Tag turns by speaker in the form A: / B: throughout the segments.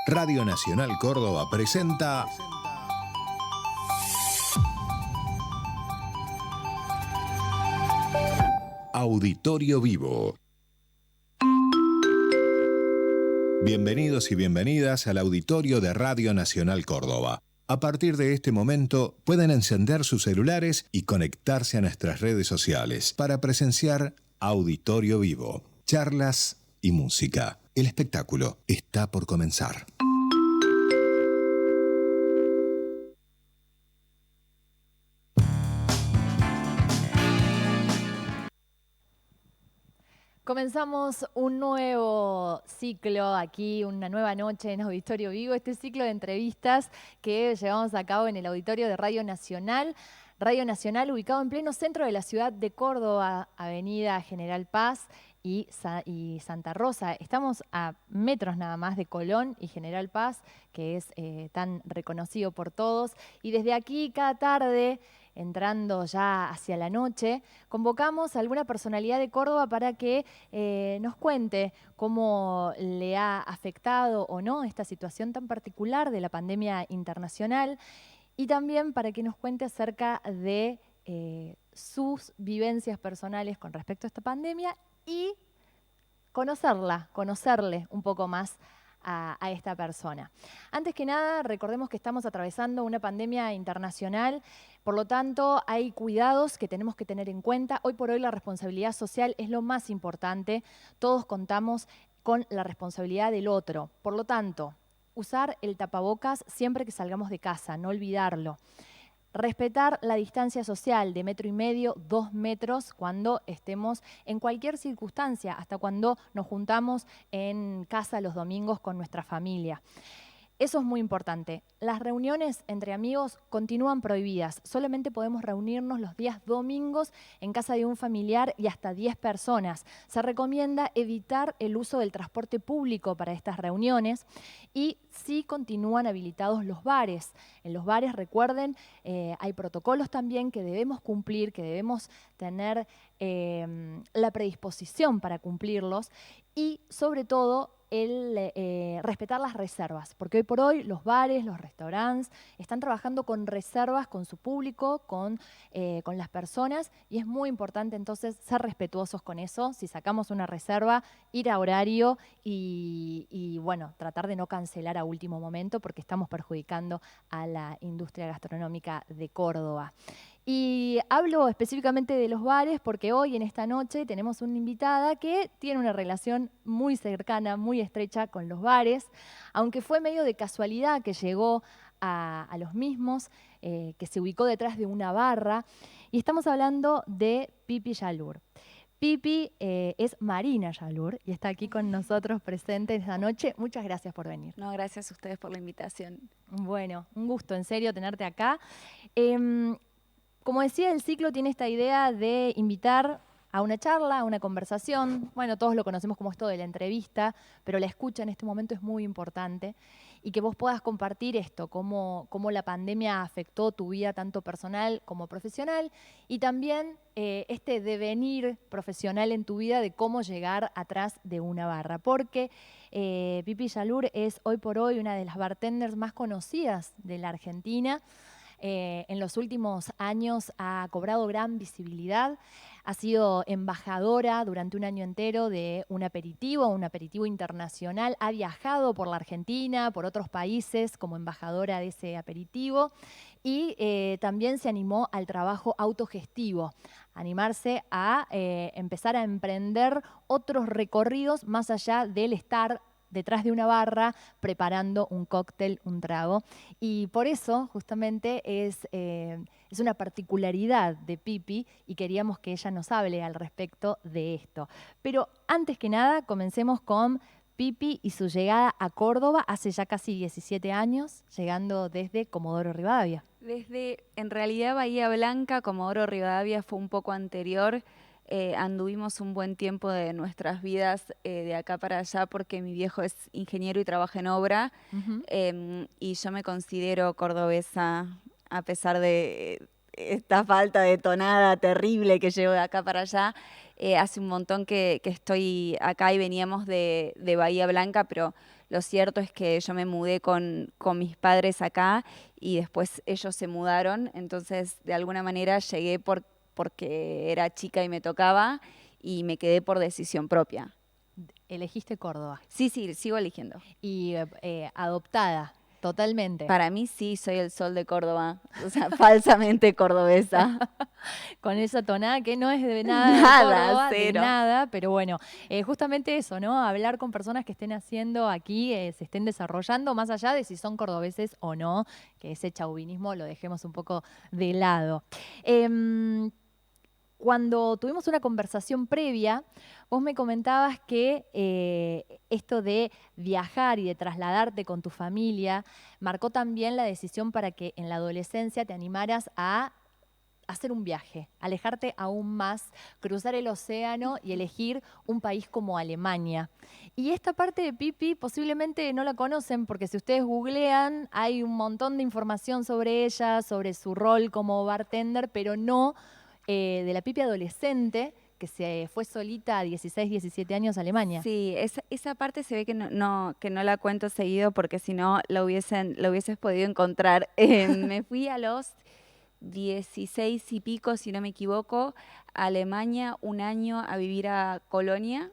A: Radio Nacional Córdoba presenta Auditorio Vivo. Bienvenidos y bienvenidas al auditorio de Radio Nacional Córdoba. A partir de este momento pueden encender sus celulares y conectarse a nuestras redes sociales para presenciar Auditorio Vivo, charlas y música. El espectáculo está por comenzar.
B: Comenzamos un nuevo ciclo aquí, una nueva noche en Auditorio Vivo, este ciclo de entrevistas que llevamos a cabo en el auditorio de Radio Nacional ubicado en pleno centro de la ciudad de Córdoba, Avenida General Paz y Santa Rosa. Estamos a metros nada más de Colón y General Paz, que es tan reconocido por todos. Y desde aquí, cada tarde, entrando ya hacia la noche, convocamos a alguna personalidad de Córdoba para que nos cuente cómo le ha afectado o no esta situación tan particular de la pandemia internacional y también para que nos cuente acerca de sus vivencias personales con respecto a esta pandemia y conocerle un poco más a esta persona. Antes que nada, recordemos que estamos atravesando una pandemia internacional, por lo tanto hay cuidados que tenemos que tener en cuenta. Hoy por hoy la responsabilidad social es lo más importante. Todos contamos con la responsabilidad del otro. Por lo tanto, usar el tapabocas siempre que salgamos de casa, no olvidarlo. Respetar la distancia social de 1,5 metros, 2 metros cuando estemos en cualquier circunstancia, hasta cuando nos juntamos en casa los domingos con nuestra familia. Eso es muy importante. Las reuniones entre amigos continúan prohibidas. Solamente podemos reunirnos los días domingos en casa de un familiar y hasta 10 personas. Se recomienda evitar el uso del transporte público para estas reuniones y sí continúan habilitados los bares. En los bares, recuerden, hay protocolos también que debemos cumplir, que debemos tener la predisposición para cumplirlos y sobre todo respetar las reservas, porque hoy por hoy los bares, los restaurantes están trabajando con reservas, con su público, con las personas y es muy importante entonces ser respetuosos con eso. Si sacamos una reserva, ir a horario y bueno, tratar de no cancelar a último momento porque estamos perjudicando a la industria gastronómica de Córdoba. Y hablo específicamente de los bares porque hoy, en esta noche, tenemos una invitada que tiene una relación muy cercana, muy estrecha con los bares, aunque fue medio de casualidad que llegó a los mismos, que se ubicó detrás de una barra. Y estamos hablando de Pipi Yalur. Pipi es Marina Yalur y está aquí con nosotros presente esta noche. Muchas gracias por venir.
C: No, gracias a ustedes por la invitación.
B: Bueno, un gusto en serio tenerte acá. Como decía, el ciclo tiene esta idea de invitar a una charla, a una conversación. Bueno, todos lo conocemos como esto de la entrevista, pero la escucha en este momento es muy importante. Y que vos puedas compartir esto, cómo la pandemia afectó tu vida tanto personal como profesional. Y también este devenir profesional en tu vida de cómo llegar atrás de una barra. Porque Pipi Yalur es hoy por hoy una de las bartenders más conocidas de la Argentina. En los últimos años ha cobrado gran visibilidad, ha sido embajadora durante un año entero de un aperitivo internacional, ha viajado por la Argentina, por otros países como embajadora de ese aperitivo y también se animó al trabajo autogestivo, animarse a empezar a emprender otros recorridos más allá del estar detrás de una barra, preparando un cóctel, un trago. Y por eso, justamente, es una particularidad de Pipi y queríamos que ella nos hable al respecto de esto. Pero antes que nada, comencemos con Pipi y su llegada a Córdoba hace ya casi 17 años, llegando desde Comodoro Rivadavia.
C: En realidad, Bahía Blanca, Comodoro Rivadavia fue un poco anterior. Anduvimos un buen tiempo de nuestras vidas de acá para allá porque mi viejo es ingeniero y trabaja en obra. Y yo me considero cordobesa a pesar de esta falta de tonada terrible que llevo de acá para allá. Hace un montón que estoy acá y veníamos de Bahía Blanca, pero Lo cierto es que yo me mudé con mis padres acá y después ellos se mudaron, entonces de alguna manera llegué porque era chica y me tocaba y me quedé por decisión propia.
B: Elegiste Córdoba.
C: Sí, sigo eligiendo.
B: Y adoptada, totalmente.
C: Para mí sí, soy el sol de Córdoba, o sea, falsamente cordobesa.
B: Con esa tonada que no es de nada de
C: Nada,
B: Córdoba, de
C: cero.
B: nada, pero bueno, justamente eso, ¿no? Hablar con personas que estén haciendo aquí, se estén desarrollando, más allá de si son cordobeses o no, que ese chauvinismo lo dejemos un poco de lado. Cuando tuvimos una conversación previa, vos me comentabas que esto de viajar y de trasladarte con tu familia marcó también la decisión para que en la adolescencia te animaras a hacer un viaje, alejarte aún más, cruzar el océano y elegir un país como Alemania. Y esta parte de Pipi posiblemente no la conocen porque si ustedes googlean hay un montón de información sobre ella, sobre su rol como bartender, pero no de la Pipi adolescente que se fue solita a 16, 17 años a Alemania.
C: Sí, esa parte se ve que no la cuento seguido porque si no lo hubieses podido encontrar. Me fui a los 16 y pico, si no me equivoco, a Alemania un año a vivir a Colonia,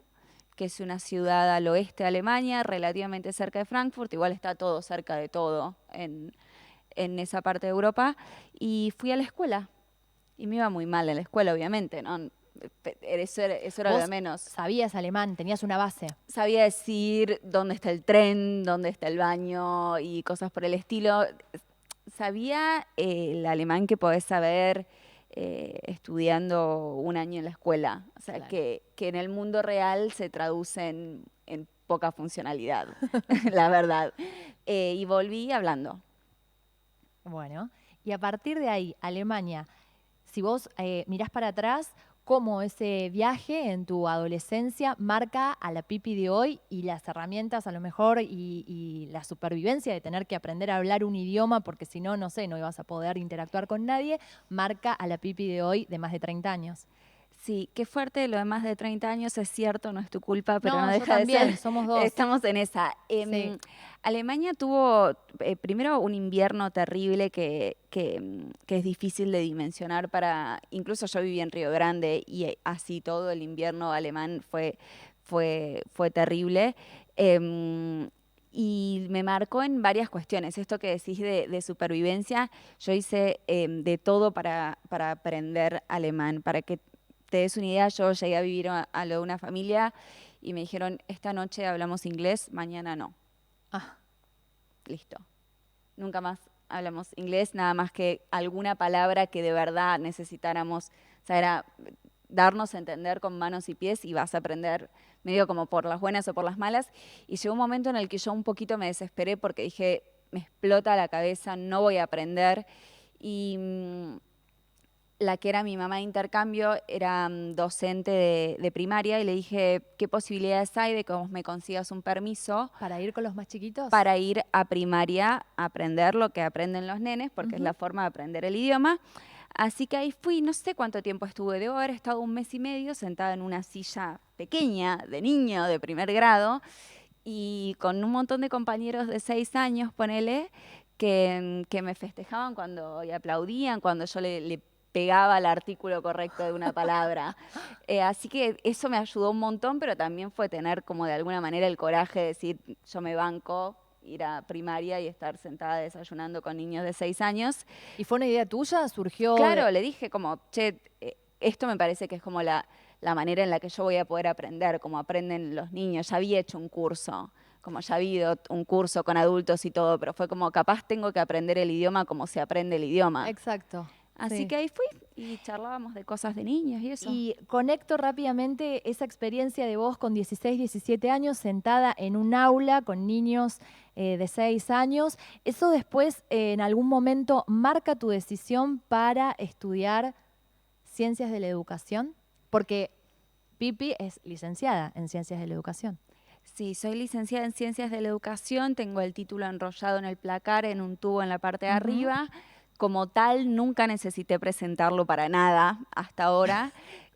C: que es una ciudad al oeste de Alemania, relativamente cerca de Frankfurt, igual está todo cerca de todo en esa parte de Europa, y fui a la escuela. Y me iba muy mal en la escuela, obviamente, ¿no? Eso era lo de menos.
B: ¿Sabías alemán? ¿Tenías una base?
C: Sabía decir dónde está el tren, dónde está el baño y cosas por el estilo. Sabía el alemán que podés saber estudiando un año en la escuela. O sea,
B: Claro.
C: que en el mundo real se traduce en poca funcionalidad, la verdad. Y volví hablando.
B: Bueno, y a partir de ahí, Alemania, si vos mirás para atrás, cómo ese viaje en tu adolescencia marca a la Pipi de hoy y las herramientas a lo mejor y la supervivencia de tener que aprender a hablar un idioma porque si no, no sé, no ibas a poder interactuar con nadie, marca a la Pipi de hoy de más de 30 años.
C: Sí, qué fuerte lo de más de 30 años, es cierto, no es tu culpa, pero no
B: yo
C: deja de
B: también,
C: ser.
B: somos dos.
C: Estamos en esa.
B: Sí.
C: Alemania tuvo primero un invierno terrible que es difícil de dimensionar para. Incluso yo viví en Río Grande y así todo el invierno alemán fue terrible. Y me marcó en varias cuestiones. Esto que decís de supervivencia, yo hice de todo para aprender alemán, para que te des una idea, yo llegué a vivir a lo de una familia y me dijeron, esta noche hablamos inglés, mañana no.
B: Ah,
C: Listo. Nunca más hablamos inglés, nada más que alguna palabra que de verdad necesitáramos. O sea, era darnos a entender con manos y pies y vas a aprender medio como por las buenas o por las malas. Y llegó un momento en el que yo un poquito me desesperé porque dije, me explota la cabeza, no voy a aprender. Y la que era mi mamá de intercambio era docente de primaria y le dije, ¿qué posibilidades hay de que vos me consigas un permiso
B: ¿para ir con los más chiquitos?
C: para ir a primaria a aprender lo que aprenden los nenes, porque es la forma de aprender el idioma? Así que ahí fui, no sé cuánto tiempo estuve, debo haber estado 1 mes y medio sentada en una silla pequeña de niño de primer grado y con un montón de compañeros de 6 años, ponele, que me festejaban y aplaudían cuando yo le pegaba el artículo correcto de una palabra. Así que eso me ayudó un montón, pero también fue tener como de alguna manera el coraje de decir, yo me banco, ir a primaria y estar sentada desayunando con niños de 6 años.
B: ¿Y fue una idea tuya? ¿Surgió?
C: Claro, le dije como, che, esto me parece que es como la manera en la que yo voy a poder aprender, como aprenden los niños. Ya había hecho un curso, como ya había ido un curso con adultos y todo, pero fue como, capaz tengo que aprender el idioma como se aprende el idioma.
B: Exacto.
C: Así
B: Sí.
C: que ahí fui y charlábamos de cosas de niños y eso.
B: Y conecto rápidamente esa experiencia de vos con 16, 17 años, sentada en un aula con niños de 6 años. ¿Eso después en algún momento marca tu decisión para estudiar ciencias de la educación? Porque Pipi es licenciada en ciencias de la educación.
C: Sí, soy licenciada en Ciencias de la Educación, tengo el título enrollado en el placar, en un tubo en la parte de arriba. Como tal, nunca necesité presentarlo para nada hasta ahora,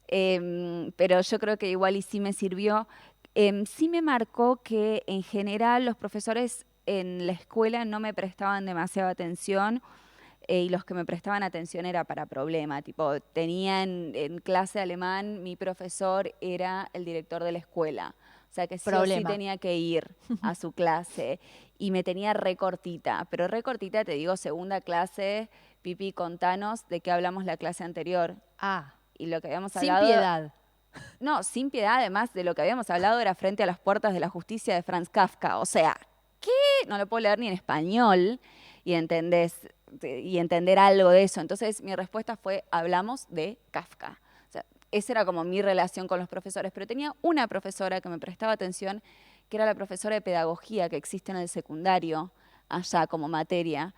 C: pero yo creo que igual y sí me sirvió. Sí me marcó que en general los profesores en la escuela no me prestaban demasiada atención, y los que me prestaban atención era para problema. Tipo, tenía en clase de alemán, mi profesor era el director de la escuela. O sea que sí o sí tenía que ir a su clase. Y me tenía re cortita. Pero re cortita, te digo, segunda clase, Pipi, contanos de qué hablamos la clase anterior.
B: Ah,
C: Y lo que habíamos
B: sin
C: hablado...
B: piedad.
C: No, sin piedad, además de lo que habíamos hablado era Frente a las puertas de la justicia de Franz Kafka. O sea, ¿qué? No lo puedo leer ni en español y entender algo de eso. Entonces mi respuesta fue, hablamos de Kafka. O sea, esa era como mi relación con los profesores. Pero tenía una profesora que me prestaba atención, que era la profesora de pedagogía que existe en el secundario, allá como materia,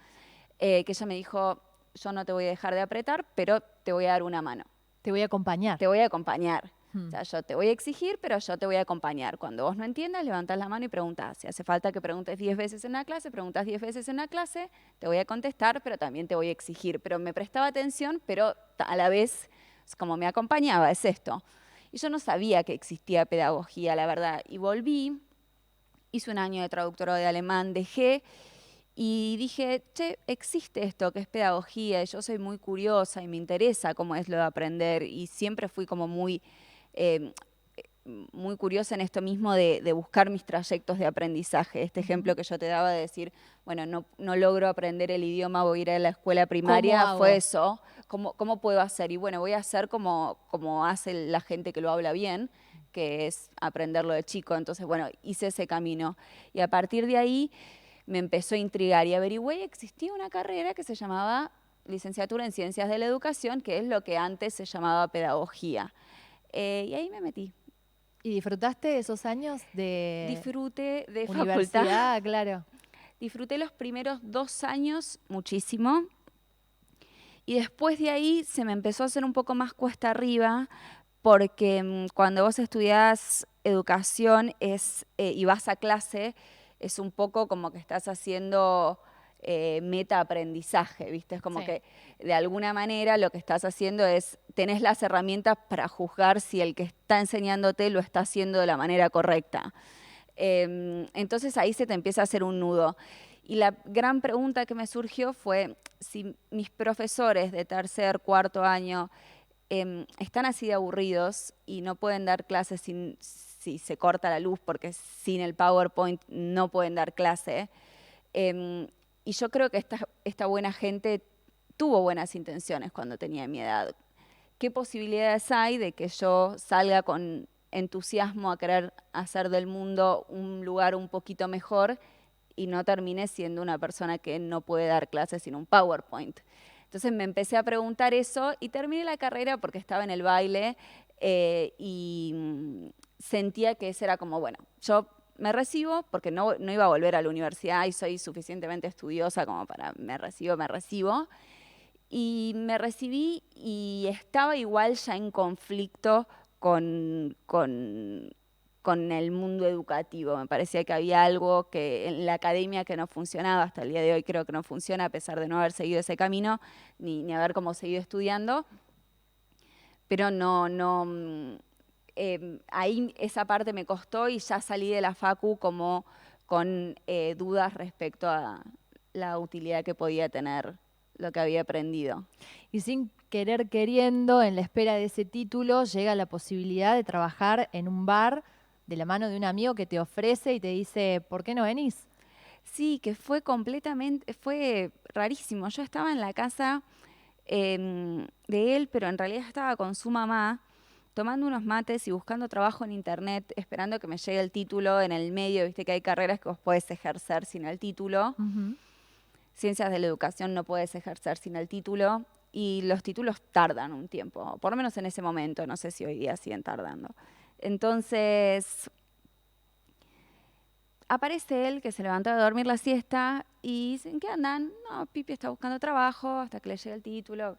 C: que ella me dijo, yo no te voy a dejar de apretar, pero te voy a dar una mano.
B: Te voy a acompañar.
C: Te voy a acompañar. O sea, yo te voy a exigir, pero yo te voy a acompañar. Cuando vos no entiendas, levantás la mano y preguntás. Si hace falta que preguntes 10 veces en una clase, preguntás 10 veces en una clase, te voy a contestar, pero también te voy a exigir. Pero me prestaba atención, pero a la vez, como me acompañaba, es esto. Y yo no sabía que existía pedagogía, la verdad. Y volví, hice un año de traductorado de alemán, dejé, y dije, che, existe esto que es pedagogía, y yo soy muy curiosa y me interesa cómo es lo de aprender, y siempre fui como muy curiosa en esto mismo de buscar mis trayectos de aprendizaje. Este ejemplo que yo te daba de decir, bueno, no logro aprender el idioma, voy a ir a la escuela primaria, fue eso. ¿Cómo puedo hacer? Y bueno, voy a hacer como hace la gente que lo habla bien, que es aprenderlo de chico. Entonces, bueno, hice ese camino. Y a partir de ahí me empezó a intrigar y averigüé, existía una carrera que se llamaba Licenciatura en Ciencias de la Educación, que es lo que antes se llamaba pedagogía. Y ahí me metí.
B: ¿Y disfrutaste esos años de
C: Disfruté de
B: universidad?
C: Facultad.
B: Claro.
C: Disfruté los primeros 2 años muchísimo. Y después de ahí se me empezó a hacer un poco más cuesta arriba, porque cuando vos estudiás educación y vas a clase, es un poco como que estás haciendo metaaprendizaje, ¿viste? Es como que de alguna manera lo que estás haciendo es, tenés las herramientas para juzgar si el que está enseñándote lo está haciendo de la manera correcta. Entonces ahí se te empieza a hacer un nudo. Y la gran pregunta que me surgió fue si mis profesores de tercer, cuarto año están así de aburridos y no pueden dar clases si se corta la luz, porque sin el PowerPoint no pueden dar clase. Y yo creo que esta buena gente tuvo buenas intenciones cuando tenía mi edad. ¿Qué posibilidades hay de que yo salga con entusiasmo a querer hacer del mundo un lugar un poquito mejor y no termine siendo una persona que no puede dar clases sin un PowerPoint? Entonces me empecé a preguntar eso y terminé la carrera porque estaba en el baile y sentía que ese era como, bueno, yo me recibo porque no iba a volver a la universidad y soy suficientemente estudiosa como para me recibo. Y me recibí y estaba igual ya en conflicto con el mundo educativo. Me parecía que había algo que en la academia que no funcionaba, hasta el día de hoy creo que no funciona, a pesar de no haber seguido ese camino, ni haber como seguido estudiando. Pero ahí esa parte me costó y ya salí de la facu como con dudas respecto a la utilidad que podía tener lo que había aprendido.
B: Y sin querer queriendo, en la espera de ese título, llega la posibilidad de trabajar en un bar de la mano de un amigo que te ofrece y te dice, ¿por qué no venís?
C: Sí, que fue rarísimo. Yo estaba en la casa de él, pero en realidad estaba con su mamá, tomando unos mates y buscando trabajo en internet, esperando que me llegue el título en el medio. Viste que hay carreras que vos podés ejercer sin el título. Ciencias de la Educación no puedes ejercer sin el título y los títulos tardan un tiempo, por lo menos en ese momento, no sé si hoy día siguen tardando. Entonces, aparece él que se levantó a dormir la siesta y dice, ¿en qué andan? No, Pipi está buscando trabajo hasta que le llegue el título.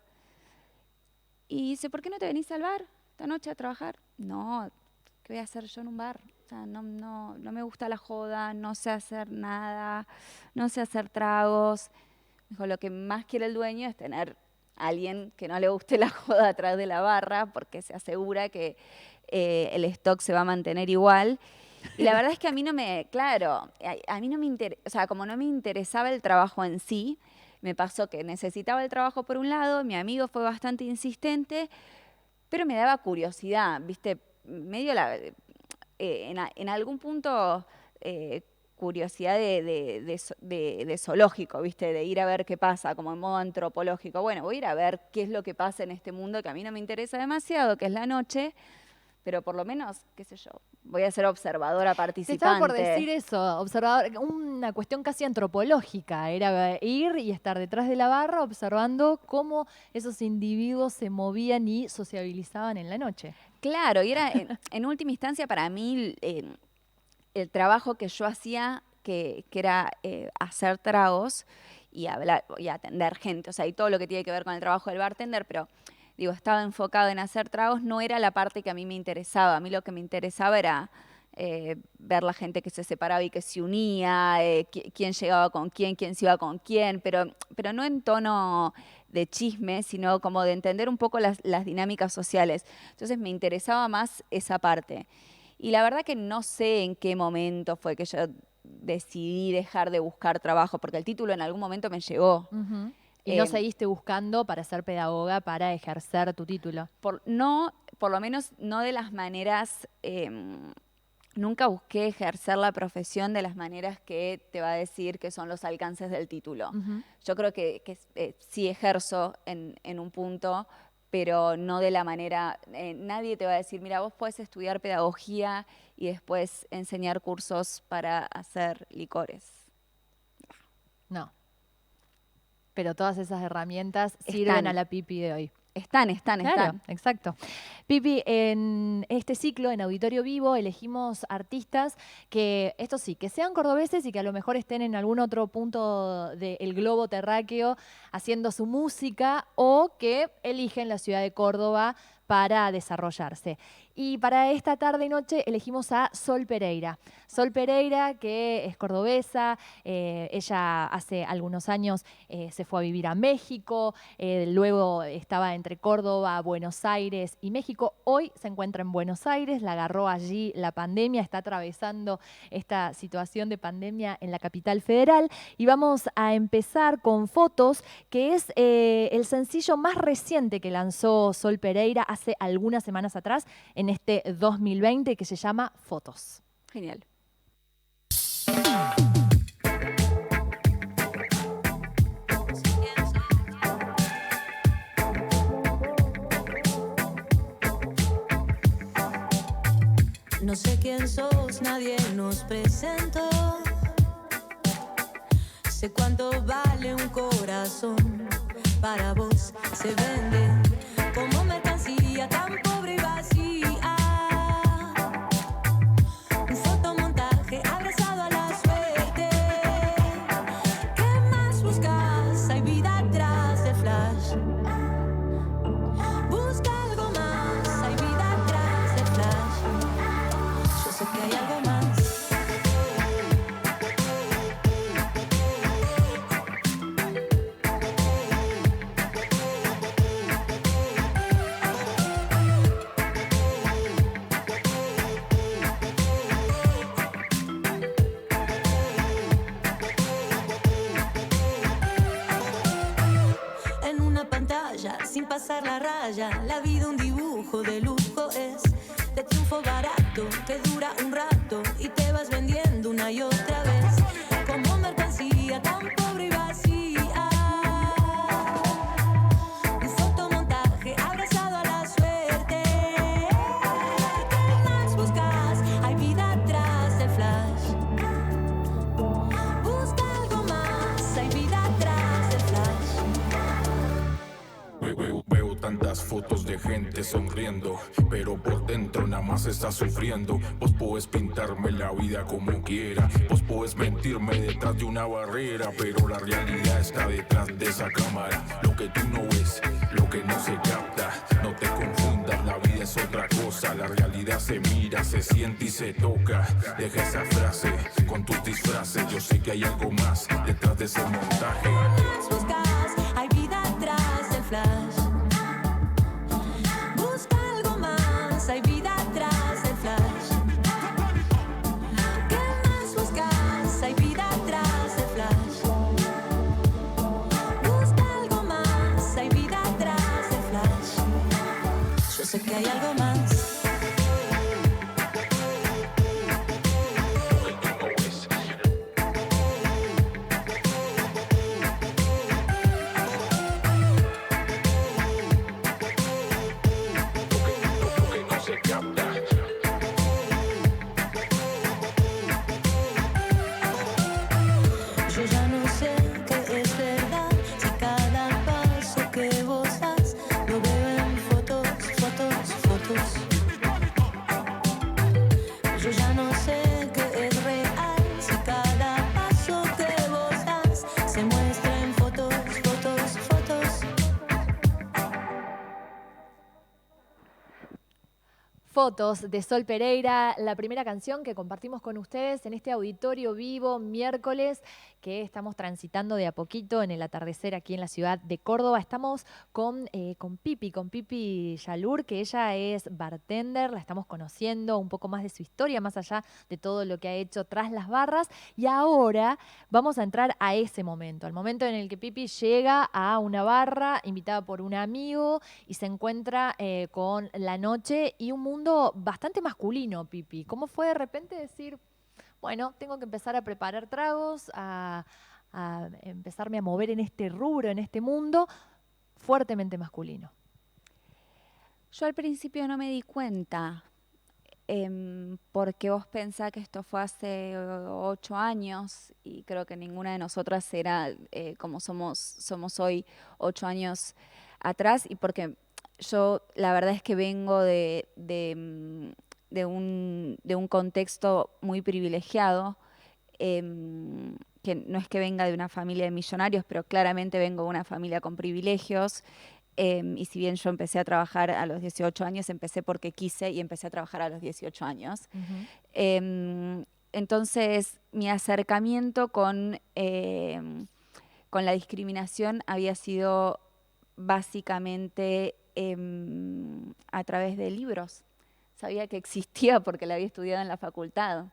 C: Y dice, ¿por qué no te venís al bar esta noche a trabajar? No, ¿qué voy a hacer yo en un bar? O sea, no me gusta la joda, no sé hacer nada, no sé hacer tragos. Me dijo, lo que más quiere el dueño es tener a alguien que no le guste la joda atrás de la barra porque se asegura que el stock se va a mantener igual. Y la verdad es que a mí no me, claro, a mí no me o sea, como no me interesaba el trabajo en sí, me pasó que necesitaba el trabajo por un lado, mi amigo fue bastante insistente, pero me daba curiosidad, ¿viste? Medio en algún punto curiosidad de zoológico, ¿viste? De ir a ver qué pasa, como en modo antropológico. Bueno, voy a ir a ver qué es lo que pasa en este mundo que a mí no me interesa demasiado, que es la noche, pero por lo menos, qué sé yo, voy a ser observadora participante.
B: Te estaba por decir eso, observador, una cuestión casi antropológica, era ir y estar detrás de la barra observando cómo esos individuos se movían y sociabilizaban en la noche.
C: Claro, y era, en última instancia, para mí, el trabajo que yo hacía, que era hacer tragos y hablar y atender gente, o sea, y todo lo que tiene que ver con el trabajo del bartender, pero digo, estaba enfocado en hacer tragos, no era la parte que a mí me interesaba. A mí lo que me interesaba era ver la gente que se separaba y que se unía, quién llegaba con quién se iba con quién, pero no en tono de chisme, sino como de entender un poco las dinámicas sociales. Entonces me interesaba más esa parte. Y la verdad que no sé en qué momento fue que yo decidí dejar de buscar trabajo, porque el título en algún momento me llegó.
B: Uh-huh. ¿Y no seguiste buscando para ser pedagoga, para ejercer tu título?
C: Por lo menos no de las maneras, nunca busqué ejercer la profesión de las maneras que te va a decir que son los alcances del título. Uh-huh. Yo creo que sí ejerzo en un punto, pero no de la manera, nadie te va a decir, mira, vos podés estudiar pedagogía y después enseñar cursos para hacer licores.
B: No. Pero todas esas herramientas sirven a la Pipi de hoy.
C: Están.
B: Claro, exacto. Pipi, en este ciclo, en Auditorio Vivo, elegimos artistas que, esto sí, que sean cordobeses y que a lo mejor estén en algún otro punto del globo terráqueo haciendo su música o que eligen la ciudad de Córdoba para desarrollarse. Y para esta tarde y noche elegimos a Sol Pereira. Sol Pereira, que es cordobesa, ella hace algunos años se fue a vivir a México, luego estaba entre Córdoba, Buenos Aires y México. Hoy se encuentra en Buenos Aires, la agarró allí la pandemia, está atravesando esta situación de pandemia en la capital federal. Y vamos a empezar con Fotos, que es el sencillo más reciente que lanzó Sol Pereira hace algunas semanas atrás, en este 2020, que se llama Fotos.
C: Genial.
D: No sé quién sos, nadie nos presentó. Sé cuánto vale un corazón. Para vos se vende como mercancía tan pobre y vacía. Un fotomontaje abrazado a la suerte. ¿Qué más buscas? Hay vida atrás de flash. Busca algo más. Hay vida atrás de flash. Yo sé que hay algo más. Sin pasar la raya, la vida un dibujo de lujo es de triunfo barato que dura un rato y te vas vendiendo una y otra vez como mercancía tan pobre y vacía. Un fotomontaje abrazado a la suerte. ¿Qué más buscas? Hay vida atrás del flash. Busca algo más, hay vida atrás del flash.
E: Veo tantas fotos de gente sonriendo, pero por dentro nada más está sufriendo. Vos podés pintarme la vida como quiera, vos podés mentirme detrás de una barrera, pero la realidad está detrás de esa cámara. Lo que tú no ves, lo que no se capta, no te confundas, la vida es otra cosa. La realidad se mira, se siente y se toca. Deja esa frase con tus disfraces, yo sé que hay algo más detrás de ese montaje.
D: Hay vida atrás del flash. Busca algo más. Hay vida atrás del flash. que hay algo más. Yo ya no sé qué es verdad, si cada paso que vos das lo veo en fotos, fotos, fotos. Yo ya no sé qué es real, si cada paso que vos das se muestra en fotos, fotos, fotos.
B: Fotos de Sol Pereira, la primera canción que compartimos con ustedes en este auditorio vivo miércoles que estamos transitando de a poquito en el atardecer aquí en la ciudad de Córdoba. Estamos con Pipi Yalur, que ella es bartender, la estamos conociendo un poco más de su historia, más allá de todo lo que ha hecho tras las barras. Y ahora vamos a entrar a ese momento, al momento en el que Pipi llega a una barra invitada por un amigo y se encuentra con la noche y un mundo bastante masculino, Pipi. ¿Cómo fue de repente decir, bueno, tengo que empezar a preparar tragos, a empezarme a mover en este rubro, en este mundo fuertemente masculino?
C: Yo al principio no me di cuenta, porque vos pensás que esto fue hace 8 años y creo que ninguna de nosotras era como somos hoy 8 años atrás, y porque yo la verdad es que vengo de un contexto muy privilegiado, que no es que venga de una familia de millonarios, pero claramente vengo de una familia con privilegios. Y si bien yo empecé a trabajar a los 18 años, empecé porque quise y empecé a trabajar a los 18 años. Entonces, mi acercamiento con la discriminación había sido básicamente a través de libros. Sabía que existía porque la había estudiado en la facultad.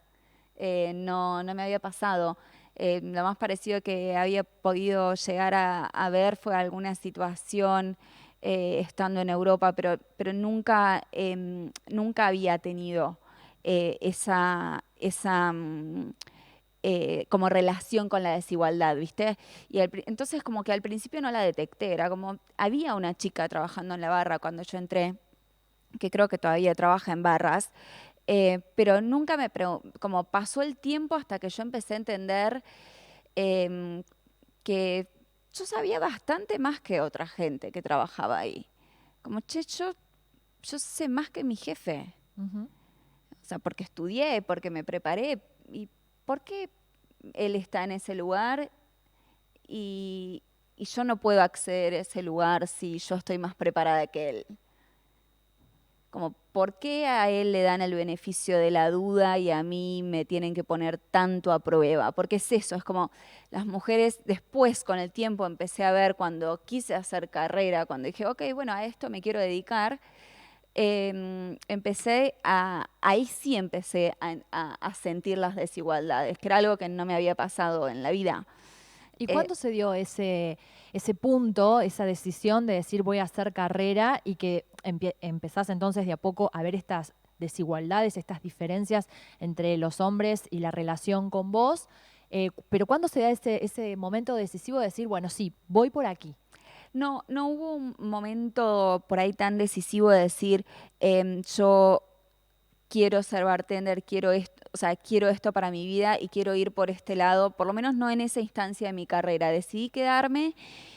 C: No me había pasado. Lo más parecido que había podido llegar a ver fue alguna situación estando en Europa, pero nunca había tenido esa como relación con la desigualdad, ¿viste? Y entonces como que al principio no la detecté, era como, había una chica trabajando en la barra cuando yo entré, que creo que todavía trabaja en barras, pero nunca como pasó el tiempo hasta que yo empecé a entender que yo sabía bastante más que otra gente que trabajaba ahí. Como, che, yo sé más que mi jefe. O sea, porque estudié, porque me preparé. ¿Y por qué él está en ese lugar y yo no puedo acceder a ese lugar si yo estoy más preparada que él? Como, ¿por qué a él le dan el beneficio de la duda y a mí me tienen que poner tanto a prueba? Porque es eso, es como las mujeres después, con el tiempo, empecé a ver cuando quise hacer carrera, cuando dije, ok, bueno, a esto me quiero dedicar, ahí sí empecé a sentir las desigualdades, que era algo que no me había pasado en la vida.
B: ¿Y cuándo se dio ese punto, esa decisión de decir voy a hacer carrera y que empezás entonces de a poco a ver estas desigualdades, estas diferencias entre los hombres y la relación con vos? Pero ¿cuándo se da ese momento decisivo de decir, bueno, sí, voy por aquí?
C: No hubo un momento por ahí tan decisivo de decir, yo quiero ser bartender, quiero esto para mi vida y quiero ir por este lado, por lo menos no en esa instancia de mi carrera. Decidí quedarme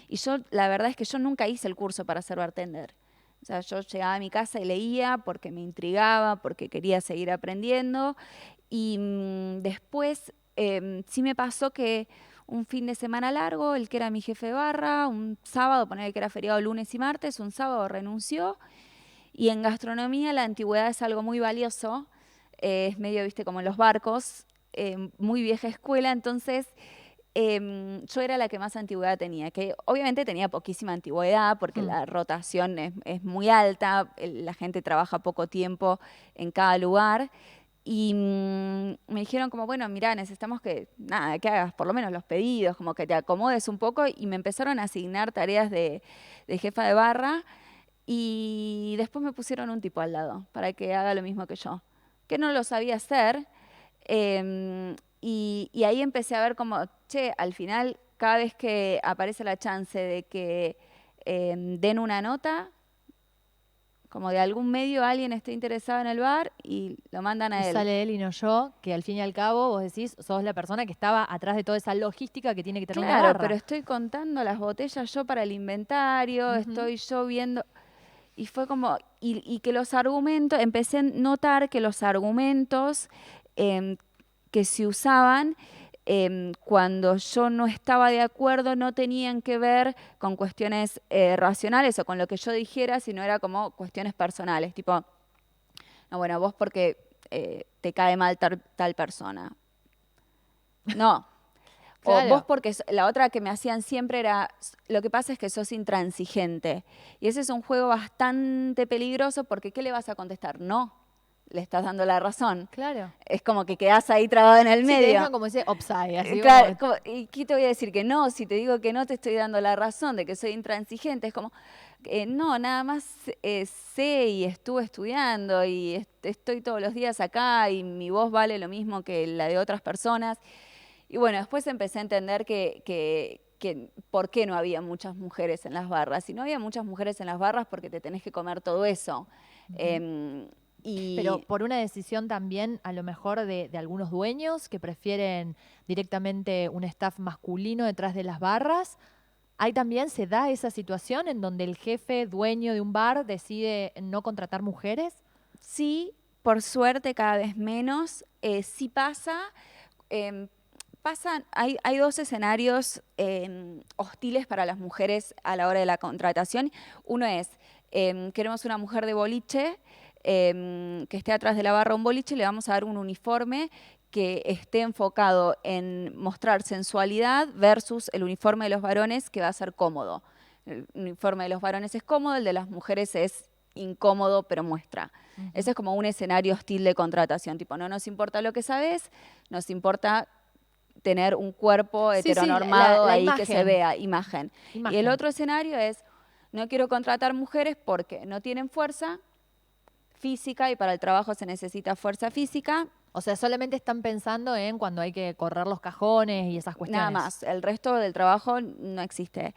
C: y la verdad es que yo nunca hice el curso para ser bartender. O sea, yo llegaba a mi casa y leía porque me intrigaba, porque quería seguir aprendiendo. Y después sí me pasó que un fin de semana largo, el que era mi jefe de barra, un sábado, poner que era feriado lunes y martes, un sábado renunció. Y en gastronomía la antigüedad es algo muy valioso, es medio, viste, como en los barcos, muy vieja escuela, entonces yo era la que más antigüedad tenía, que obviamente tenía poquísima antigüedad porque la rotación es muy alta, la gente trabaja poco tiempo en cada lugar. Y me dijeron como, bueno, mira, necesitamos que hagas por lo menos los pedidos, como que te acomodes un poco, y me empezaron a asignar tareas de jefa de barra. Y después me pusieron un tipo al lado para que haga lo mismo que yo, que no lo sabía hacer. Y ahí empecé a ver como, che, al final, cada vez que aparece la chance de que den una nota, como de algún medio alguien esté interesado en el bar y lo mandan a
B: Y
C: él.
B: sale él y no yo, que al fin y al cabo vos decís, sos la persona que estaba atrás de toda esa logística que tiene que tener una
C: Claro,
B: barra.
C: pero estoy contando las botellas yo para el inventario, estoy yo viendo... Y fue como, y que los argumentos, empecé a notar que los argumentos que se usaban cuando yo no estaba de acuerdo no tenían que ver con cuestiones racionales o con lo que yo dijera, sino era como cuestiones personales, tipo, no, bueno, vos porque te cae mal tal persona. No.
B: Claro.
C: O vos porque la otra que me hacían siempre era, lo que pasa es que sos intransigente. Y ese es un juego bastante peligroso porque ¿qué le vas a contestar? No, le estás dando la razón.
B: Claro.
C: Es como que quedás ahí trabado en el
B: Sí,
C: medio.
B: te dejan como ese upside, así
C: Claro,
B: como...
C: ¿y qué te voy a decir? Que no, si te digo que no te estoy dando la razón de que soy intransigente. Es como, no, nada más sé y estuve estudiando y estoy todos los días acá y mi voz vale lo mismo que la de otras personas. Y bueno, después empecé a entender que por qué no había muchas mujeres en las barras. Y no había muchas mujeres en las barras porque te tenés que comer todo eso.
B: Pero por una decisión también, a lo mejor, de algunos dueños que prefieren directamente un staff masculino detrás de las barras. Ahí también se da esa situación en donde el jefe, dueño de un bar, decide no contratar mujeres.
C: Sí, por suerte cada vez menos. Sí pasa. Hay dos escenarios hostiles para las mujeres a la hora de la contratación. Uno es, queremos una mujer de boliche que esté atrás de la barra un boliche, le vamos a dar un uniforme que esté enfocado en mostrar sensualidad versus el uniforme de los varones que va a ser cómodo. El uniforme de los varones es cómodo, el de las mujeres es incómodo, pero muestra. Ese es como un escenario hostil de contratación, tipo, no nos importa lo que sabes, nos importa tener un cuerpo heteronormado
B: la
C: ahí
B: imagen.
C: que se vea, imagen. Y el otro escenario es, no quiero contratar mujeres porque no tienen fuerza física y para el trabajo se necesita fuerza física.
B: O sea, solamente están pensando en cuando hay que correr los cajones y esas cuestiones.
C: Nada más, el resto del trabajo no existe.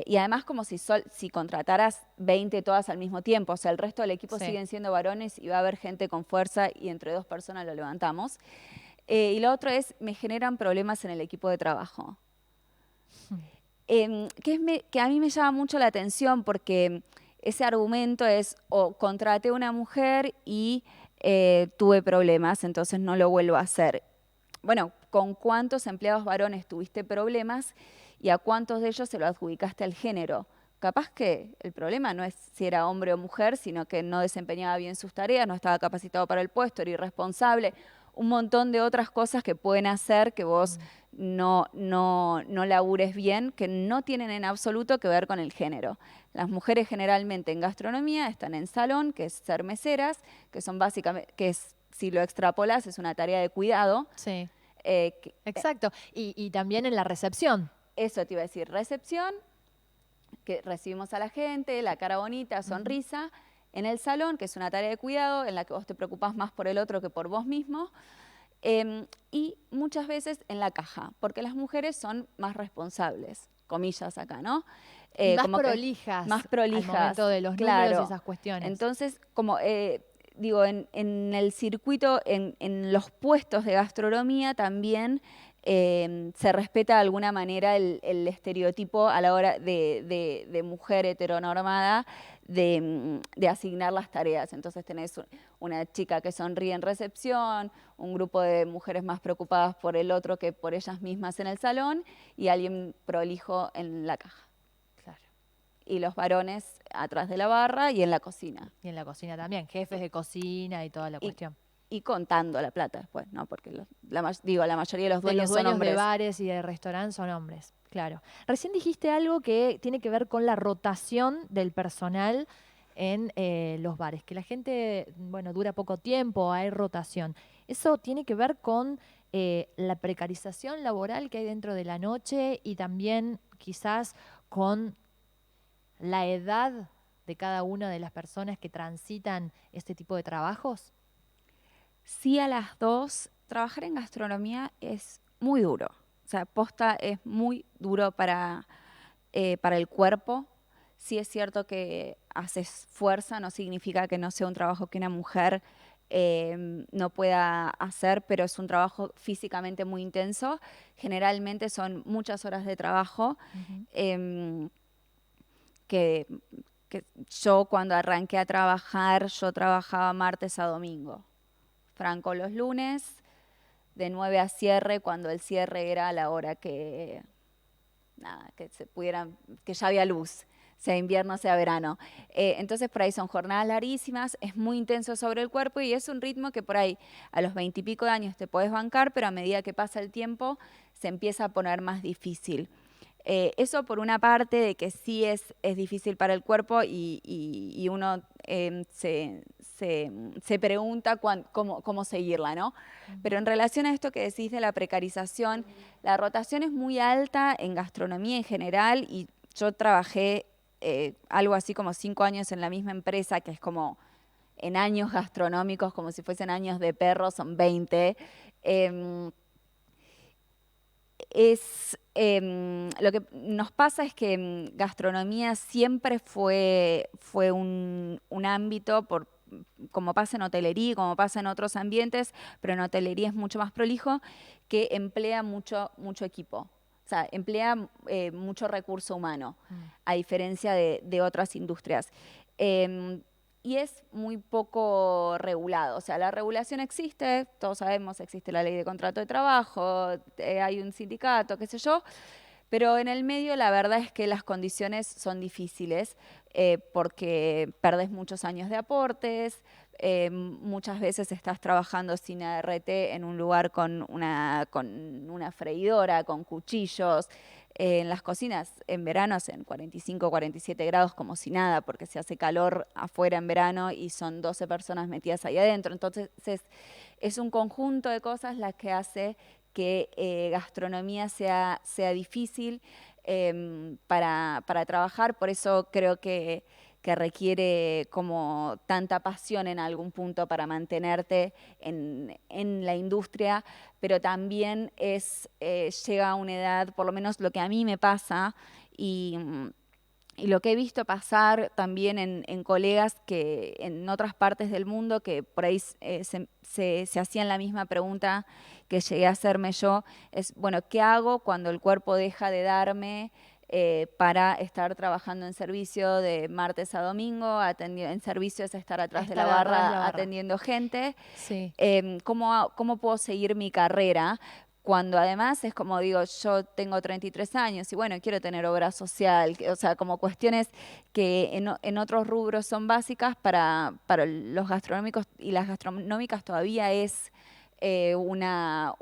C: Y además como si contrataras 20 todas al mismo tiempo, o sea, el resto del equipo siguen siendo varones y va a haber gente con fuerza y entre dos personas lo levantamos. Y lo otro es, me generan problemas en el equipo de trabajo. Que a mí me llama mucho la atención porque ese argumento es, o contraté una mujer y tuve problemas, entonces no lo vuelvo a hacer. Bueno, ¿con cuántos empleados varones tuviste problemas y a cuántos de ellos se lo adjudicaste al género? Capaz que el problema no es si era hombre o mujer, sino que no desempeñaba bien sus tareas, no estaba capacitado para el puesto, era irresponsable, un montón de otras cosas que pueden hacer que vos no labures bien, que no tienen en absoluto que ver con el género. Las mujeres generalmente en gastronomía están en salón, que es ser meseras, que son básicamente, si lo extrapolas, es una tarea de cuidado.
B: Sí, exacto. Y también en la recepción.
C: Eso te iba a decir, recepción, que recibimos a la gente, la cara bonita, sonrisa. En el salón, que es una tarea de cuidado, en la que vos te preocupás más por el otro que por vos mismo. Y muchas veces en la caja, porque las mujeres son más responsables, comillas acá, ¿no?
B: Más
C: como
B: prolijas.
C: Más prolijas.
B: Al momento de los números y esas cuestiones.
C: Entonces, como digo, en el circuito, en los puestos de gastronomía también se respeta de alguna manera el estereotipo a la hora de mujer heteronormada de asignar las tareas. Entonces tenés una chica que sonríe en recepción, un grupo de mujeres más preocupadas por el otro que por ellas mismas en el salón y alguien prolijo en la caja.
B: Claro.
C: Y los varones atrás de la barra y en la cocina.
B: Y en la cocina también, jefes de cocina y toda la cuestión.
C: Y contando la plata después, ¿no? Porque la mayoría de los dueños,
B: son hombres.
C: De
B: bares y de restaurantes son hombres, claro. Recién dijiste algo que tiene que ver con la rotación del personal en los bares, que la gente, bueno, dura poco tiempo, hay rotación. Eso tiene que ver con la precarización laboral que hay dentro de la noche y también quizás con la edad de cada una de las personas que transitan este tipo de trabajos?
C: Sí, a las dos. Trabajar en gastronomía es muy duro. O sea, posta es muy duro para el cuerpo. Sí es cierto que haces fuerza, no significa que no sea un trabajo que una mujer no pueda hacer, pero es un trabajo físicamente muy intenso. Generalmente son muchas horas de trabajo. Que, que yo cuando arranqué a trabajar, yo trabajaba martes a domingo. Franco los lunes, de 9 a cierre, cuando el cierre era a la hora que se pudieran, que ya había luz, sea invierno, sea verano. Entonces por ahí son jornadas larguísimas, es muy intenso sobre el cuerpo y es un ritmo que por ahí a los 20 y pico de años te podés bancar, pero a medida que pasa el tiempo se empieza a poner más difícil. Eso por una parte de que sí es difícil para el cuerpo y uno se pregunta cómo seguirla, ¿no? Pero en relación a esto que decís de la precarización, la rotación es muy alta en gastronomía en general y yo trabajé algo así como 5 años en la misma empresa, que es como en años gastronómicos, como si fuesen años de perro, son 20. Lo que nos pasa es que gastronomía siempre fue un ámbito, como pasa en hotelería, como pasa en otros ambientes, pero en hotelería es mucho más prolijo, que emplea mucho equipo. O sea, emplea mucho recurso humano, a diferencia de otras industrias. Y es muy poco regulado. O sea, la regulación existe, todos sabemos, existe la ley de contrato de trabajo, hay un sindicato, qué sé yo, pero en el medio la verdad es que las condiciones son difíciles porque perdés muchos años de aportes, muchas veces estás trabajando sin ART en un lugar con una freidora, con cuchillos. En las cocinas en verano en 45, 47 grados como si nada, porque se hace calor afuera en verano y son 12 personas metidas ahí adentro. Entonces es un conjunto de cosas las que hace que gastronomía sea difícil para trabajar. Por eso creo que requiere como tanta pasión en algún punto para mantenerte en la industria, pero también llega a una edad, por lo menos lo que a mí me pasa, y lo que he visto pasar también en colegas que en otras partes del mundo, que por ahí se hacían la misma pregunta que llegué a hacerme yo, es, bueno, ¿qué hago cuando el cuerpo deja de darme para estar trabajando en servicio de martes a domingo? En servicio es estar atrás de la barra atendiendo gente.
B: Sí.
C: ¿Cómo puedo seguir mi carrera? Cuando además es como digo, yo tengo 33 años y bueno, quiero tener obra social, o sea, como cuestiones que en otros rubros son básicas, para los gastronómicos y las gastronómicas todavía es una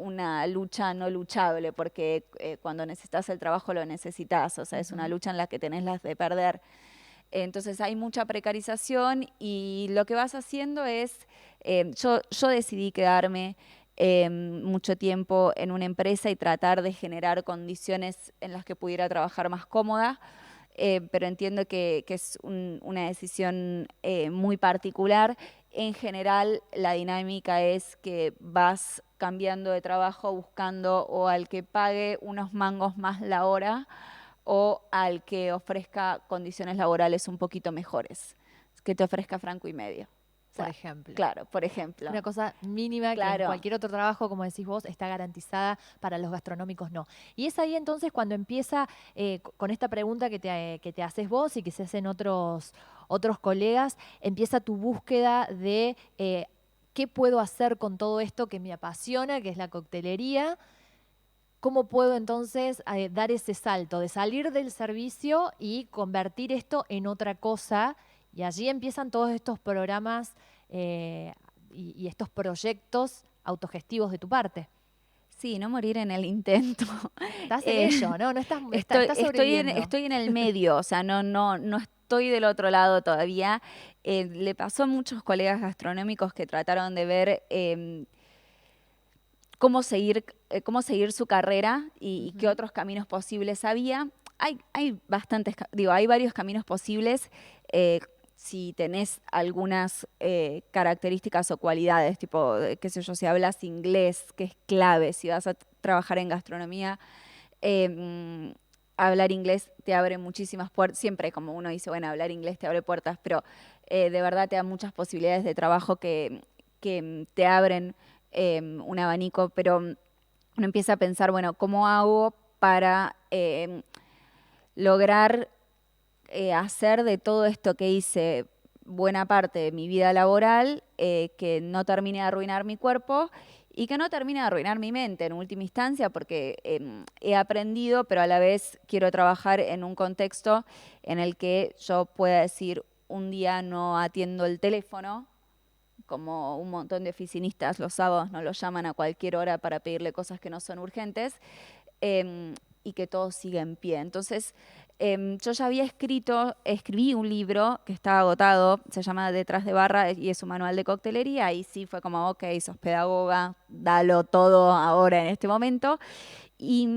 C: lucha no luchable, porque cuando necesitas el trabajo lo necesitas, o sea, es una lucha en la que tenés las de perder. Entonces hay mucha precarización y lo que vas haciendo es, yo decidí quedarme mucho tiempo en una empresa y tratar de generar condiciones en las que pudiera trabajar más cómoda, pero entiendo que es una decisión muy particular. En general, la dinámica es que vas cambiando de trabajo buscando o al que pague unos mangos más la hora o al que ofrezca condiciones laborales un poquito mejores, que te ofrezca franco y medio.
B: Por ejemplo.
C: Claro, por ejemplo.
B: Una cosa mínima que en cualquier otro trabajo, como decís vos, está garantizada, para los gastronómicos no. Y es ahí entonces cuando empieza, con esta pregunta que te haces vos y que se hacen otros colegas, empieza tu búsqueda de qué puedo hacer con todo esto que me apasiona, que es la coctelería. ¿Cómo puedo entonces dar ese salto de salir del servicio y convertir esto en otra cosa? Y allí empiezan todos estos programas y estos proyectos autogestivos de tu parte.
C: Sí, no morir en el intento.
B: Estás en ello, ¿no? No estás sobreviviendo.
C: Estoy en el medio, o sea, no estoy del otro lado todavía. Le pasó a muchos colegas gastronómicos que trataron de ver cómo seguir su carrera y qué otros caminos posibles había. Hay varios caminos posibles. si tenés algunas características o cualidades, tipo, qué sé yo, si hablas inglés, que es clave, si vas a trabajar en gastronomía, hablar inglés te abre muchísimas puertas. Siempre, como uno dice, bueno, hablar inglés te abre puertas, pero de verdad te da muchas posibilidades de trabajo que te abren un abanico, pero uno empieza a pensar, bueno, ¿cómo hago para lograr hacer de todo esto que hice buena parte de mi vida laboral, que no termine de arruinar mi cuerpo y que no termine de arruinar mi mente en última instancia, porque he aprendido, pero a la vez quiero trabajar en un contexto en el que yo pueda decir, un día no atiendo el teléfono, como un montón de oficinistas los sábados no los llaman a cualquier hora para pedirle cosas que no son urgentes, y que todo siga en pie. Entonces, yo ya había escribí un libro que estaba agotado, se llama Detrás de Barra y es un manual de coctelería, y sí fue como, ok, sos pedagoga, dalo todo ahora en este momento. Y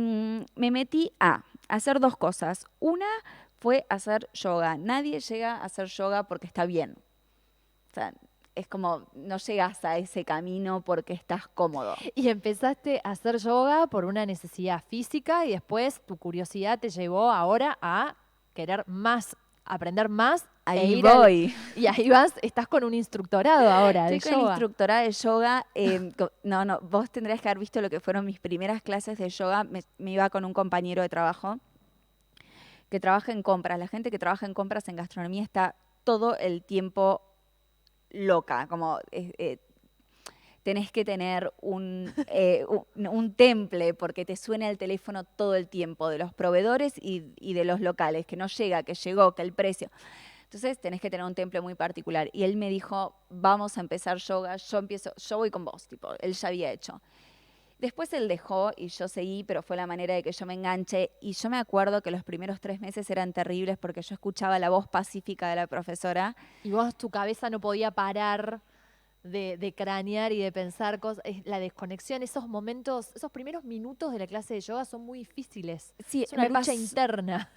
C: me metí a hacer dos cosas. Una fue hacer yoga. Nadie llega a hacer yoga porque está bien. O sea, es como, no llegas a ese camino porque estás cómodo.
B: Y empezaste a hacer yoga por una necesidad física y después tu curiosidad te llevó ahora a querer más, aprender más.
C: Ahí voy.
B: Y ahí vas, estás con un instructorado ahora de
C: Estoy con
B: yoga.
C: instructora de yoga. No, vos tendrías que haber visto lo que fueron mis primeras clases de yoga. Me iba con un compañero de trabajo que trabaja en compras. La gente que trabaja en compras en gastronomía está todo el tiempo loca, como tenés que tener un temple porque te suena el teléfono todo el tiempo de los proveedores y de los locales, que no llega, que llegó, que el precio. Entonces tenés que tener un temple muy particular. Y él me dijo, vamos a empezar yoga, yo voy con vos, tipo, él ya había hecho. Después él dejó y yo seguí, pero fue la manera de que yo me enganche. Y yo me acuerdo que los primeros 3 meses eran terribles porque yo escuchaba la voz pacífica de la profesora.
B: Y vos, tu cabeza no podía parar de cranear y de pensar cosas. La desconexión, esos momentos, esos primeros minutos de la clase de yoga son muy difíciles.
C: Sí,
B: es una lucha interna.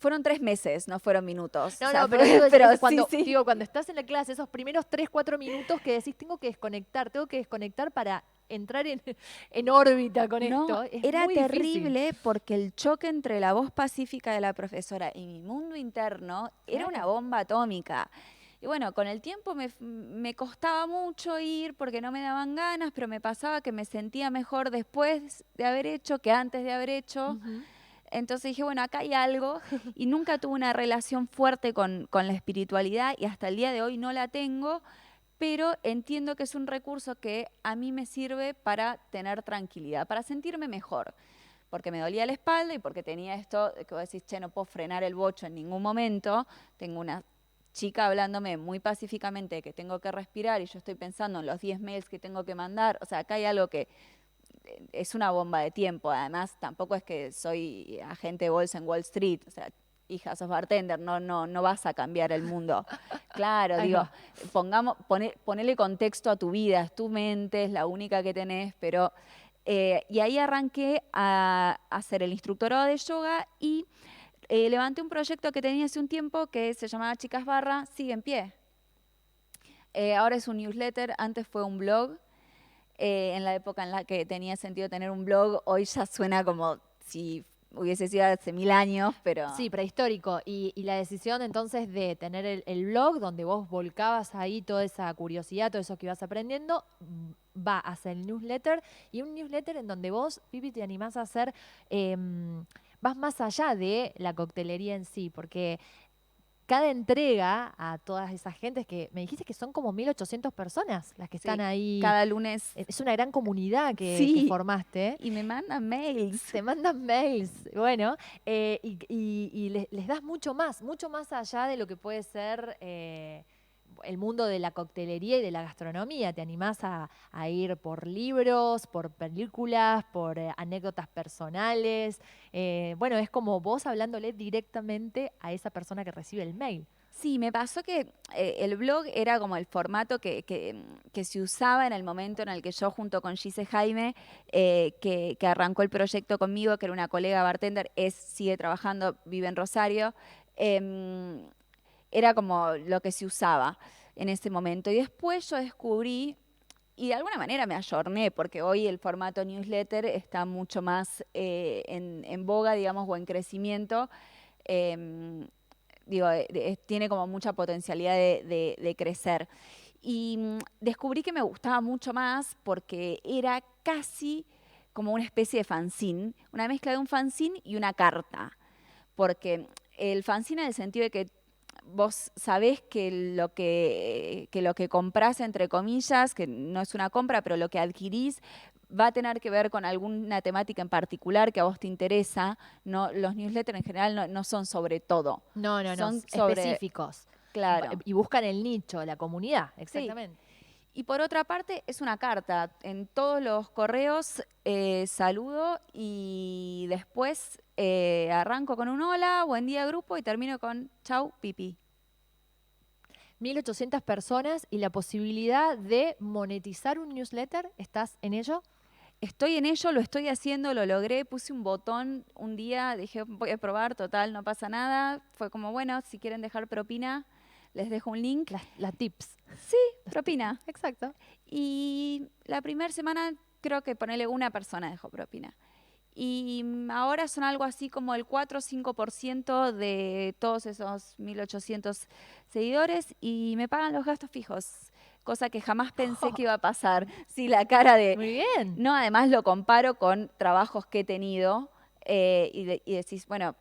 C: Fueron 3 meses, no fueron minutos.
B: No,
C: o sea,
B: no, pero cuando,
C: sí.
B: digo, cuando estás en la clase, esos primeros 3, 4 minutos que decís, tengo que desconectar para entrar en órbita con esto. Es
C: era
B: muy
C: terrible
B: difícil.
C: porque el choque entre la voz pacífica de la profesora y mi mundo interno era una bomba atómica. Y bueno, con el tiempo me costaba mucho ir porque no me daban ganas, pero me pasaba que me sentía mejor después de haber hecho que antes de haber hecho. Entonces dije, bueno, acá hay algo, y nunca tuve una relación fuerte con la espiritualidad y hasta el día de hoy no la tengo, pero entiendo que es un recurso que a mí me sirve para tener tranquilidad, para sentirme mejor, porque me dolía la espalda y porque tenía esto que vos decís, che, no puedo frenar el bocho en ningún momento, tengo una chica hablándome muy pacíficamente de que tengo que respirar y yo estoy pensando en los 10 mails que tengo que mandar, o sea, acá hay algo que es una bomba de tiempo. Además, tampoco es que soy agente de bolsa en Wall Street, o sea, hija, sos bartender, no vas a cambiar el mundo. Claro, digo, ponele contexto a tu vida, es tu mente, es la única que tenés, pero... y ahí arranqué a hacer el instructorado de yoga y levanté un proyecto que tenía hace un tiempo que se llamaba Chicas Barra, sigue en pie. Ahora es un newsletter, antes fue un blog. En la época en la que tenía sentido tener un blog, hoy ya suena como si hubiese sido hace 1000 años, pero...
B: Sí, prehistórico. Y la decisión entonces de tener el blog donde vos volcabas ahí toda esa curiosidad, todo eso que ibas aprendiendo, va hacia el newsletter, y un newsletter en donde vos, Pipi, te animás a hacer, vas más allá de la coctelería en sí, porque... Cada entrega a todas esas gentes que me dijiste que son como 1800 personas las que están ahí.
C: Cada lunes.
B: Es una gran comunidad que formaste.
C: Y me mandan mails.
B: Te mandan mails. Bueno, y les das mucho más allá de lo que puede ser el mundo de la coctelería y de la gastronomía. Te animás a ir por libros, por películas, por anécdotas personales. Bueno, es como vos hablándole directamente a esa persona que recibe el mail.
C: Sí, me pasó que el blog era como el formato que se usaba en el momento en el que yo, junto con Gise Jaime, que arrancó el proyecto conmigo, que era una colega bartender, sigue trabajando, vive en Rosario, era como lo que se usaba en ese momento. Y después yo descubrí, y de alguna manera me ayorné, porque hoy el formato newsletter está mucho más en boga, digamos, o en crecimiento. Tiene como mucha potencialidad de crecer. Y descubrí que me gustaba mucho más porque era casi como una especie de fanzine, una mezcla de un fanzine y una carta. Porque el fanzine en el sentido de que vos sabés que lo que comprás, entre comillas, que no es una compra, pero lo que adquirís va a tener que ver con alguna temática en particular que a vos te interesa. No, los newsletters en general no son sobre todo.
B: No,
C: son
B: específicos.
C: Claro.
B: Y buscan el nicho, la comunidad, exactamente.
C: Sí. Y por otra parte, es una carta. En todos los correos saludo y después arranco con un hola, buen día grupo, y termino con chau, pipi.
B: 1.800 personas y la posibilidad de monetizar un newsletter, ¿estás en ello?
C: Estoy en ello, lo estoy haciendo, lo logré, puse un botón un día, dije voy a probar, total, no pasa nada. Fue como, bueno, si quieren dejar propina, les dejo un link.
B: Las tips.
C: Sí, propina.
B: Exacto.
C: Y la primera semana creo que ponele una persona dejó propina. Y ahora son algo así como el 4 o 5% de todos esos 1.800 seguidores y me pagan los gastos fijos, cosa que jamás pensé que iba a pasar. Sí, la cara de...
B: Muy bien.
C: No, además lo comparo con trabajos que he tenido y decís, bueno,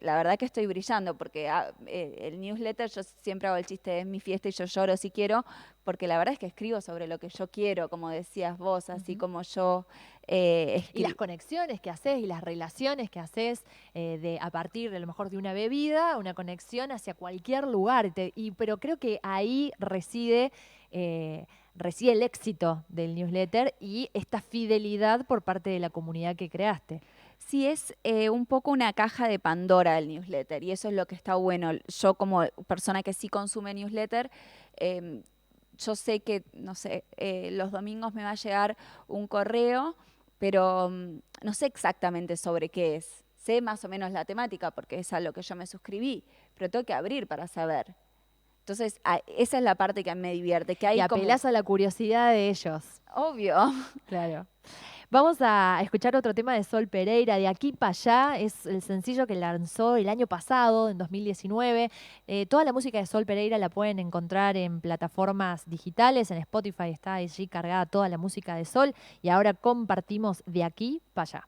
C: la verdad que estoy brillando porque el newsletter, yo siempre hago el chiste de es mi fiesta y yo lloro si quiero, porque la verdad es que escribo sobre lo que yo quiero, como decías vos, así como yo
B: y las conexiones que haces y las relaciones que haces a partir de a lo mejor de una bebida, una conexión hacia cualquier lugar. Pero creo que ahí reside el éxito del newsletter y esta fidelidad por parte de la comunidad que creaste.
C: Sí, es un poco una caja de Pandora el newsletter y eso es lo que está bueno. Yo como persona que sí consume newsletter, yo sé que, no sé, los domingos me va a llegar un correo, pero no sé exactamente sobre qué es. Sé más o menos la temática porque es a lo que yo me suscribí, pero tengo que abrir para saber. Entonces, esa es la parte que a mí me divierte. Que hay
B: y apelás a la curiosidad de ellos.
C: Obvio.
B: Claro. Vamos a escuchar otro tema de Sol Pereira, De Aquí para Allá. Es el sencillo que lanzó el año pasado, en 2019. Toda la música de Sol Pereira la pueden encontrar en plataformas digitales. En Spotify está allí cargada toda la música de Sol. Y ahora compartimos De Aquí para Allá.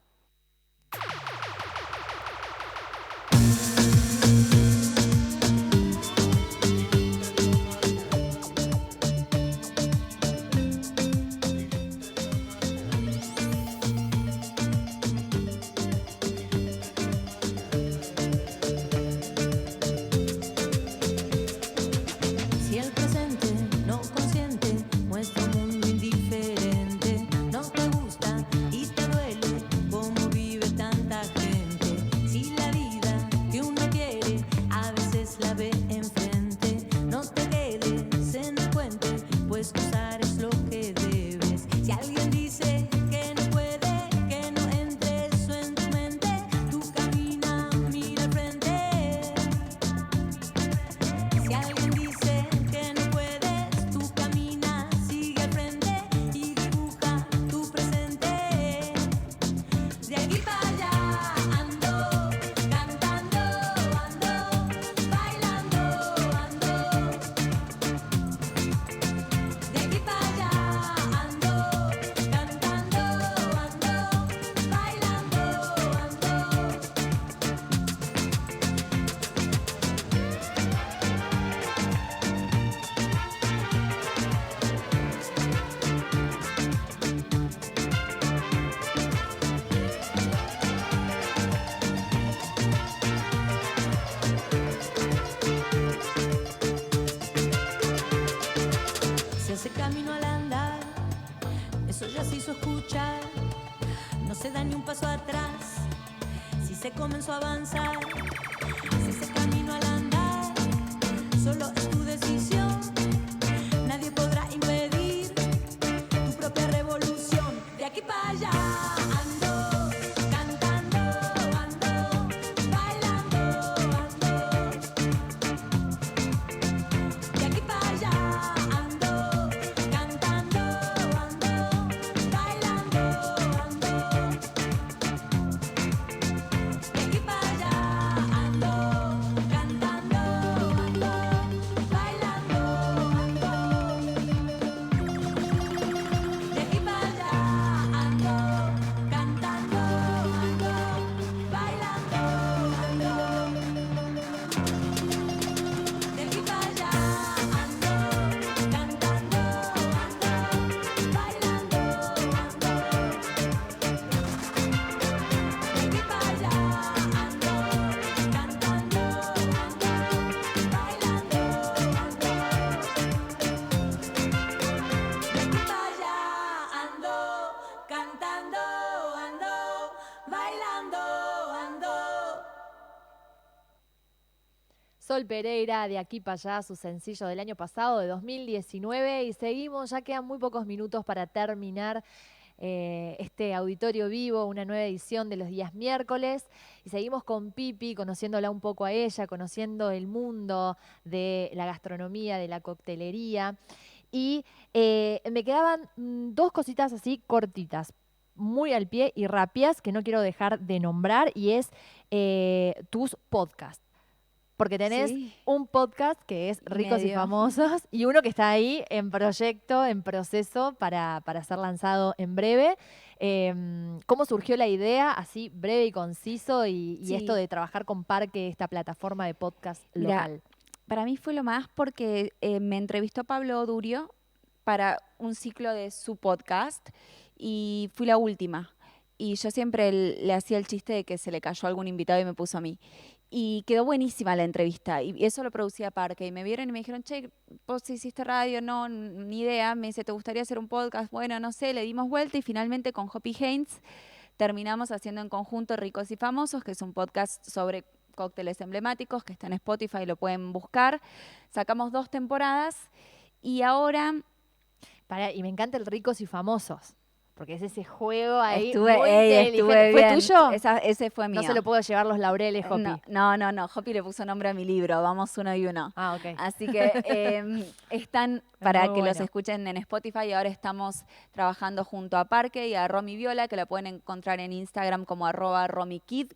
D: Comenzó a avanzar, si ese camino al andar solo es tu decisión, nadie podrá impedir tu propia revolución. De aquí para allá ando, cantando, ando, bailando, ando.
B: Sol Pereira, De aquí para allá, su sencillo del año pasado, de 2019. Y seguimos, ya quedan muy pocos minutos para terminar este auditorio vivo, una nueva edición de los días miércoles. Y seguimos con Pipi, conociéndola un poco a ella, conociendo el mundo de la gastronomía, de la coctelería. Y me quedaban dos cositas así cortitas, muy al pie y rápidas, que no quiero dejar de nombrar, y es tus podcasts. Porque tenés un podcast que es Ricos y Famosos y uno que está ahí en proyecto, en proceso para ser lanzado en breve. ¿Cómo surgió la idea, así breve y conciso, y esto de trabajar con Parque, esta plataforma de podcast local?
C: Mira, para mí fue lo más porque me entrevistó Pablo Durio para un ciclo de su podcast y fui la última. Y yo siempre le hacía el chiste de que se le cayó algún invitado y me puso a mí. Y quedó buenísima la entrevista, y eso lo producía Parque. Y me vieron y me dijeron, che, vos hiciste radio, no, ni idea. Me dice, ¿te gustaría hacer un podcast? Bueno, no sé, le dimos vuelta y finalmente con Hoppy Haynes terminamos haciendo en conjunto Ricos y Famosos, que es un podcast sobre cócteles emblemáticos, que está en Spotify, lo pueden buscar. Sacamos 2 temporadas y ahora...
B: Y me encanta el Ricos y Famosos. Porque es ese juego ahí
C: estuve
B: ¿Fue
C: bien.
B: tuyo?
C: Ese fue mío.
B: No se lo puedo llevar los laureles, Hoppy.
C: No. Hoppy le puso nombre a mi libro. Vamos uno y uno.
B: Ah, ok.
C: Así que están para que los escuchen en Spotify. Y ahora estamos trabajando junto a Parque y a Romy Viola, que la pueden encontrar en Instagram como @RomyKid.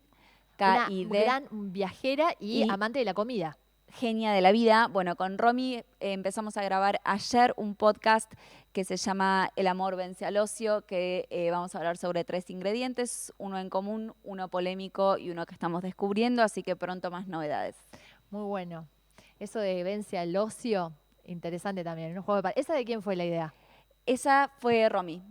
B: Una gran viajera y amante de la comida.
C: Genia de la vida. Bueno, con Romy empezamos a grabar ayer un podcast que se llama El amor vence al ocio, que vamos a hablar sobre 3 ingredientes, uno en común, uno polémico y uno que estamos descubriendo, así que pronto más novedades.
B: Muy bueno. Eso de vence al ocio, interesante también. Un juego de ¿Esa de quién fue la idea?
C: Esa fue Romy.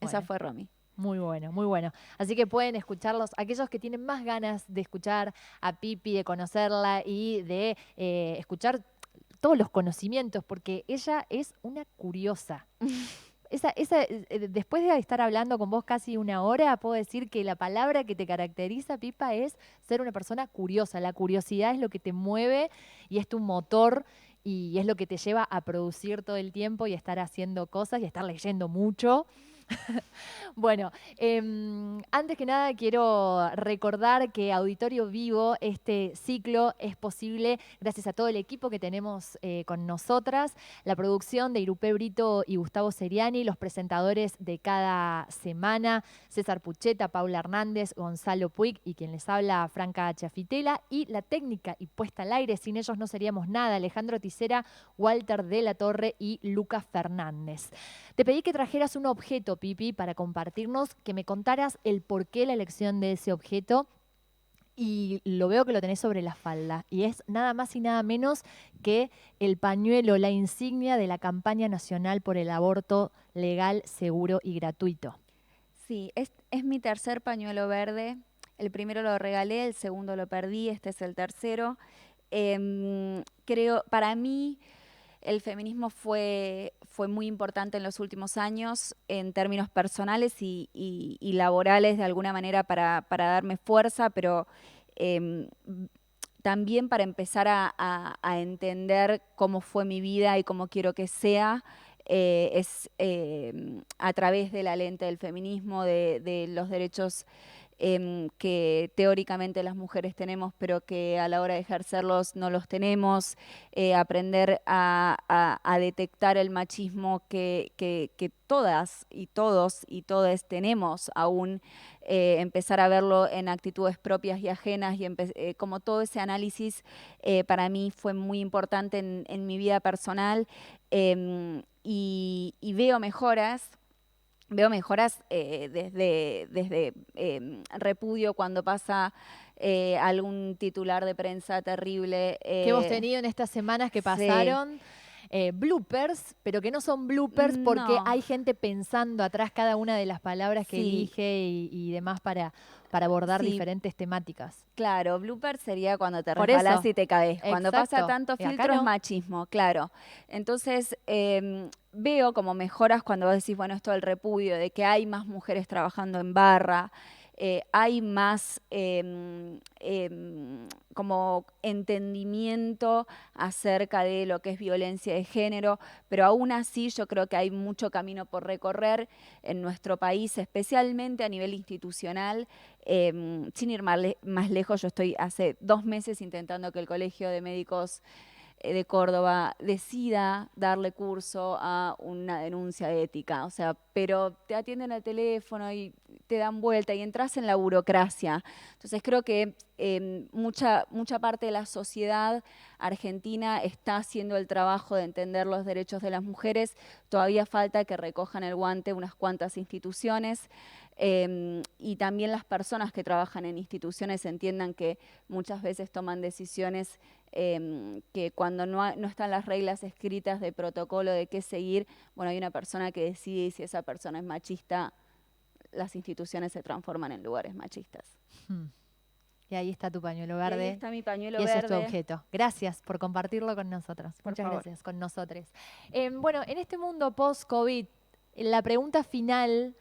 B: Esa
C: fue Romy.
B: Muy bueno, muy bueno. Así que pueden escucharlos, aquellos que tienen más ganas de escuchar a Pipi, de conocerla y de escuchar todos los conocimientos, porque ella es una curiosa. Después de estar hablando con vos casi una hora, puedo decir que la palabra que te caracteriza, Pipa, es ser una persona curiosa. La curiosidad es lo que te mueve y es tu motor y es lo que te lleva a producir todo el tiempo y a estar haciendo cosas y a estar leyendo mucho. Bueno, antes que nada quiero recordar que Auditorio Vivo, este ciclo, es posible gracias a todo el equipo que tenemos con nosotras, la producción de Irupé Brito y Gustavo Seriani, los presentadores de cada semana, César Pucheta, Paula Hernández, Gonzalo Puig y quien les habla, Franca Chafitela, y la técnica y puesta al aire, sin ellos no seríamos nada, Alejandro Ticera, Walter de la Torre y Lucas Fernández. Te pedí que trajeras un objeto, Pipi, para compartirnos, que me contaras el porqué la elección de ese objeto, y lo veo que lo tenés sobre la falda, y es nada más y nada menos que el pañuelo, la insignia de la campaña nacional por el aborto legal, seguro y gratuito.
C: Sí, es mi tercer pañuelo verde. El primero lo regalé, el segundo lo perdí, este es el tercero. Creo, para mí, el feminismo fue muy importante en los últimos años en términos personales y laborales de alguna manera para darme fuerza, pero también para empezar a entender cómo fue mi vida y cómo quiero que sea. Es a través de la lente del feminismo, de los derechos que teóricamente las mujeres tenemos, pero que a la hora de ejercerlos no los tenemos, aprender a detectar el machismo que todas y todos y todes tenemos aún, empezar a verlo en actitudes propias y ajenas, y como todo ese análisis para mí fue muy importante en mi vida personal, y veo mejoras. Veo mejoras desde repudio cuando pasa algún titular de prensa terrible.
B: ¿Qué hemos tenido en estas semanas que pasaron? Bloopers, pero que no son bloopers porque hay gente pensando atrás cada una de las palabras que elige y demás para abordar diferentes temáticas.
C: Claro, blooper sería cuando te resbalás y te caes. Cuando pasa tanto filtro es machismo, claro. Entonces, veo como mejoras cuando vos decís, bueno, esto del repudio, de que hay más mujeres trabajando en barra, hay más como entendimiento acerca de lo que es violencia de género, pero aún así yo creo que hay mucho camino por recorrer en nuestro país, especialmente a nivel institucional. Sin ir más lejos, yo estoy hace 2 meses intentando que el Colegio de Médicos de Córdoba decida darle curso a una denuncia de ética, o sea, pero te atienden al teléfono y te dan vuelta y entras en la burocracia. Entonces creo que mucha parte de la sociedad argentina está haciendo el trabajo de entender los derechos de las mujeres. Todavía falta que recojan el guante unas cuantas instituciones. Y también las personas que trabajan en instituciones entiendan que muchas veces toman decisiones que cuando no están las reglas escritas de protocolo de qué seguir, bueno, hay una persona que decide y si esa persona es machista, las instituciones se transforman en lugares machistas.
B: Y ahí está tu pañuelo verde.
C: Y ahí está mi pañuelo
B: verde. Y ese
C: verde.
B: es tu objeto. Gracias por compartirlo con nosotros. Muchas gracias, con nosotros. Bueno, en este mundo post-COVID, la pregunta final,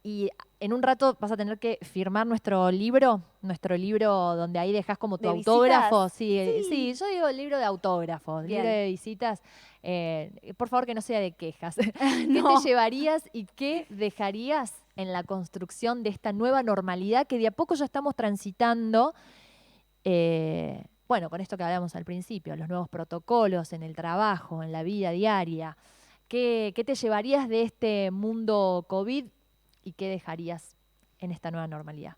B: y en un rato vas a tener que firmar nuestro libro donde ahí dejas como tu autógrafo. Sí, yo digo libro de autógrafos, libro de visitas. Por favor, que no sea de quejas. ¿Qué te llevarías y qué dejarías en la construcción de esta nueva normalidad que de a poco ya estamos transitando? Bueno, con esto que hablamos al principio, los nuevos protocolos en el trabajo, en la vida diaria. ¿Qué te llevarías de este mundo COVID y qué dejarías en esta nueva normalidad?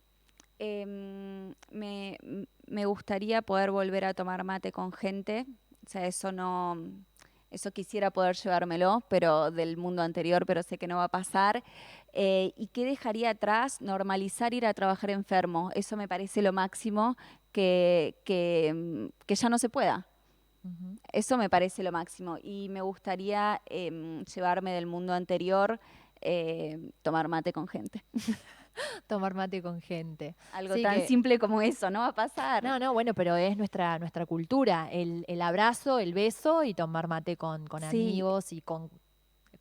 C: Me gustaría poder volver a tomar mate con gente. O sea, eso quisiera poder llevármelo, pero del mundo anterior, pero sé que no va a pasar. ¿Y qué dejaría atrás? Normalizar ir a trabajar enfermo. Eso me parece lo máximo que ya no se pueda. Eso me parece lo máximo. Y me gustaría llevarme del mundo anterior tomar mate con gente.
B: Tomar mate con gente.
C: Algo tan simple como eso, no va a pasar.
B: No, bueno, pero es nuestra cultura, el abrazo, el beso y tomar mate con amigos y con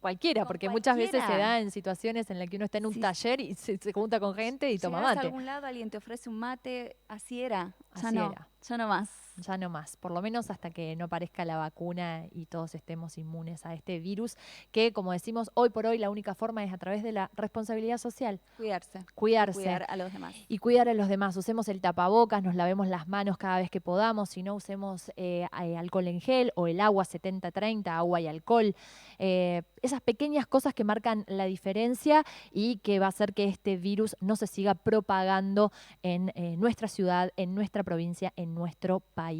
B: cualquiera, porque muchas veces se da en situaciones en las que uno está en un taller y se junta con gente y toma mate.
C: Si vas a algún lado, alguien te ofrece un mate, así era. Ya no más.
B: Ya no más, por lo menos hasta que no aparezca la vacuna y todos estemos inmunes a este virus, que como decimos, hoy por hoy la única forma es a través de la responsabilidad social.
C: Cuidarse.
B: Cuidar
C: a los demás.
B: Y cuidar a los demás. Usemos el tapabocas, nos lavemos las manos cada vez que podamos, si no usemos alcohol en gel o el agua 70-30, agua y alcohol. Esas pequeñas cosas que marcan la diferencia y que va a hacer que este virus no se siga propagando en nuestra ciudad, en nuestra provincia, en nuestro país.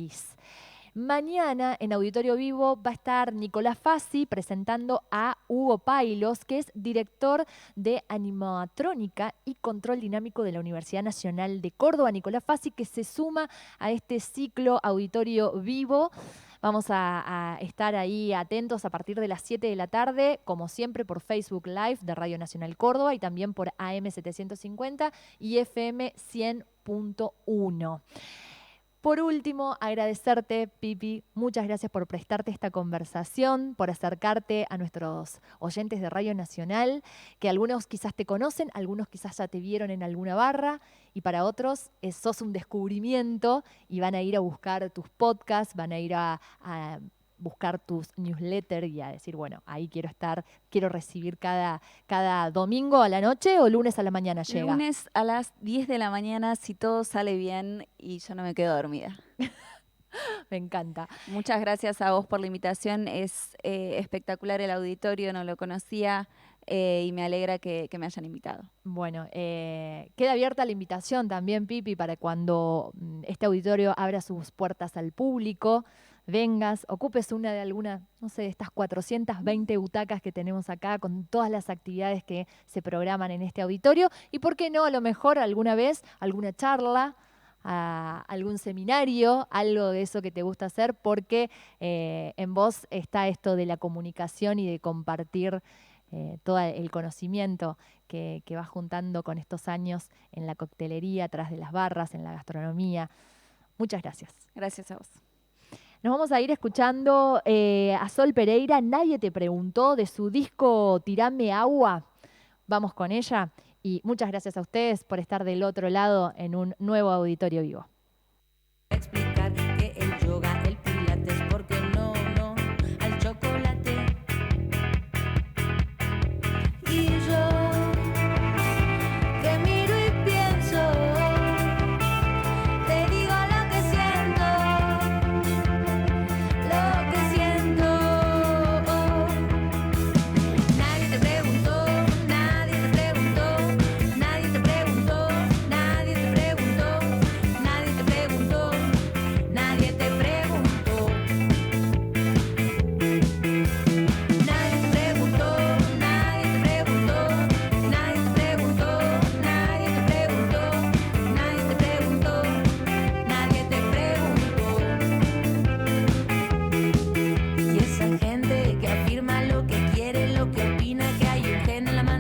B: Mañana en Auditorio Vivo va a estar Nicolás Fassi presentando a Hugo Pailos, que es director de Animatrónica y Control Dinámico de la Universidad Nacional de Córdoba. Nicolás Fassi, que se suma a este ciclo Auditorio Vivo. Vamos a estar ahí atentos a partir de las 7 de la tarde, como siempre por Facebook Live de Radio Nacional Córdoba y también por AM 750 y FM 100.1. Por último, agradecerte, Pipi. Muchas gracias por prestarte esta conversación, por acercarte a nuestros oyentes de Radio Nacional, que algunos quizás te conocen, algunos quizás ya te vieron en alguna barra, y para otros sos un descubrimiento y van a ir a buscar tus podcasts, van a ir a buscar tus newsletters y a decir, bueno, ahí quiero estar, quiero recibir cada domingo a la noche o lunes a la mañana llega.
C: Lunes a las 10 de la mañana, si todo sale bien y yo no me quedo dormida.
B: Me encanta.
C: Muchas gracias a vos por la invitación. Es espectacular el auditorio, no lo conocía y me alegra que me hayan invitado.
B: Bueno, queda abierta la invitación también, Pipi, para cuando este auditorio abra sus puertas al público. Vengas, ocupes una de alguna, no sé, de estas 420 butacas que tenemos acá con todas las actividades que se programan en este auditorio y, ¿por qué no? A lo mejor alguna vez, alguna charla, algún seminario, algo de eso que te gusta hacer, porque en vos está esto de la comunicación y de compartir todo el conocimiento que vas juntando con estos años en la coctelería, atrás de las barras, en la gastronomía. Muchas gracias.
C: Gracias a vos.
B: Nos vamos a ir escuchando a Sol Pereira, Nadie te preguntó, de su disco Tirame Agua. Vamos con ella Y muchas gracias a ustedes por estar del otro lado en un nuevo Auditorio Vivo.
D: Explicar